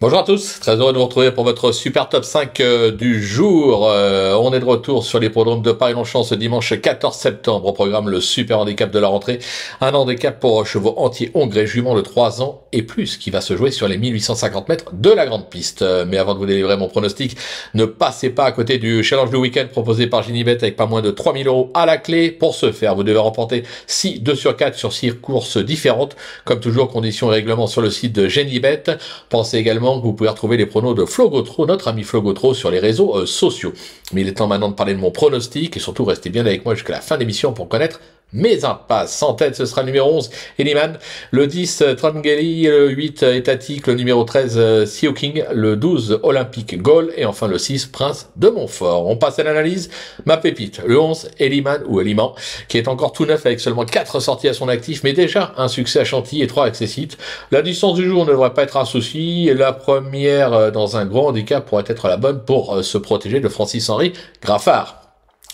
Bonjour à tous, très heureux de vous retrouver pour votre super top 5 du jour. On est de retour sur l'hippodrome de Paris-Longchamp ce dimanche 14 septembre. Au programme le super handicap de la rentrée. Un handicap pour chevaux entiers hongrais juments de 3 ans et plus qui va se jouer sur les 1850 mètres de la grande piste. Mais avant de vous délivrer mon pronostic, ne passez pas à côté du challenge du week-end proposé par Ginibet avec pas moins de 3000 € à la clé. Pour ce faire, vous devez remporter 6 2 sur 4 sur 6 courses différentes. Comme toujours, conditions et règlements sur le site de Ginibet. Pensez également que vous pouvez retrouver les pronos de Flo Gautreau, notre ami Flo Gautreau, sur les réseaux sociaux. Mais il est temps maintenant de parler de mon pronostic, et surtout restez bien avec moi jusqu'à la fin de l'émission pour connaître mes impasses. En tête, ce sera le numéro 11, Eliman, le 10, Trangeli, le 8, Étatique, le numéro 13, Sio King, le 12, Olympique Gaulle, et enfin le 6, Prince de Montfort. On passe à l'analyse. Ma pépite, le 11, Eliman, ou Eliman, qui est encore tout neuf avec seulement 4 sorties à son actif, mais déjà un succès à Chantilly et 3 accessites. La distance du jour ne devrait pas être un souci. La première, dans un gros handicap, pourrait être la bonne pour se protéger de Francis-Henri Graffard.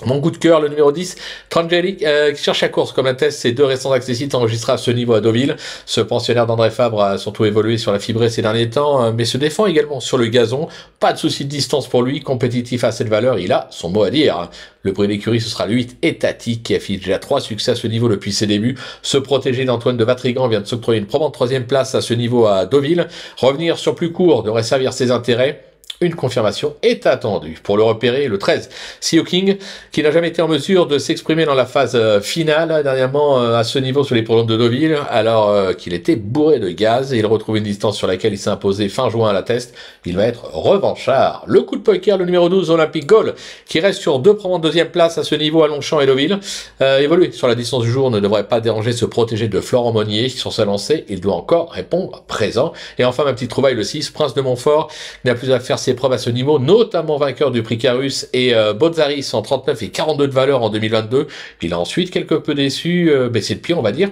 Mon coup de cœur, le numéro 10, Trangeli, qui cherche la course comme atteste ses 2 récents accessites enregistrés à ce niveau à Deauville. Ce pensionnaire d'André Fabre a surtout évolué sur la fibrée ces derniers temps, mais se défend également sur le gazon. Pas de souci de distance pour lui, compétitif à cette valeur, il a son mot à dire. Le prix d'écurie, ce sera le 8, Étatique, qui affiche déjà 3 succès à ce niveau depuis ses débuts. Se protéger d'Antoine de Vatrigan vient de s'octroyer une probante 3e place à ce niveau à Deauville. Revenir sur plus court devrait servir ses intérêts. Une confirmation est attendue. Pour le repérer, le 13, Sio King, qui n'a jamais été en mesure de s'exprimer dans la phase finale, dernièrement à ce niveau sur les programmes de Deauville, alors qu'il était bourré de gaz, et il retrouve une distance sur laquelle il s'est imposé fin juin à la test. Il va être revanchard. Le coup de poker, le numéro 12, Olympique Gaulle, qui reste sur 2 prendre 2e place à ce niveau à Longchamp et Deauville. Évoluer sur la distance du jour ne devrait pas déranger se protéger de Florent Monnier. Sur sa lancée, il doit encore répondre présent. Et enfin, ma petite trouvaille, le 6, Prince de Montfort, qui n'a plus à faire ses preuves à ce niveau, notamment vainqueur du prix Carus et Bozzaris en 39 et 42 de valeur en 2022. Il a ensuite quelque peu déçu, baissé de pied on va dire.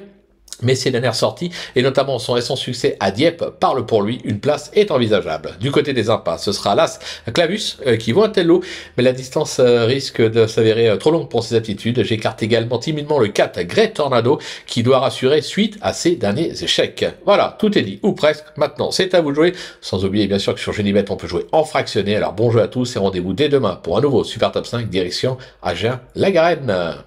Mais ses dernières sorties, et notamment son récent succès à Dieppe, parle pour lui, une place est envisageable. Du côté des impasses, ce sera l'As Clavus qui vaut un tel lot, mais la distance risque de s'avérer trop longue pour ses aptitudes. J'écarte également timidement le 4 Great Tornado qui doit rassurer suite à ses derniers échecs. Voilà, tout est dit, ou presque. Maintenant, c'est à vous de jouer, sans oublier bien sûr que sur Ginibet on peut jouer en fractionné. Alors bon jeu à tous et rendez-vous dès demain pour un nouveau Super Top 5 direction Agen-la-Garenne.